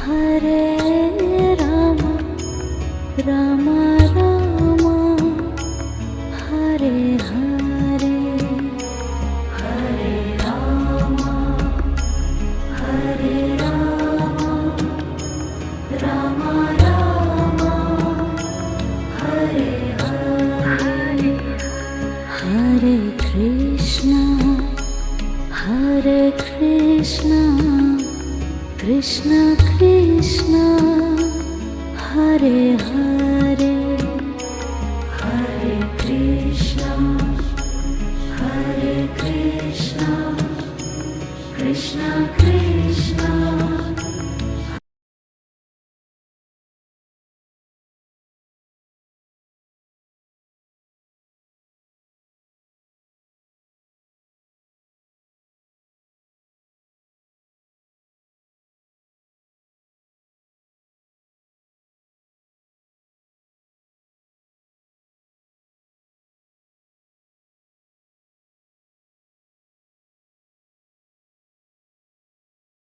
Hare Rama Rama Rama Hare Hare Hare Rama Hare Rama Rama Rama Hare Hare Hare Krishna Krishna Krishna Hare Hare Hare Krishna Krishna Krishna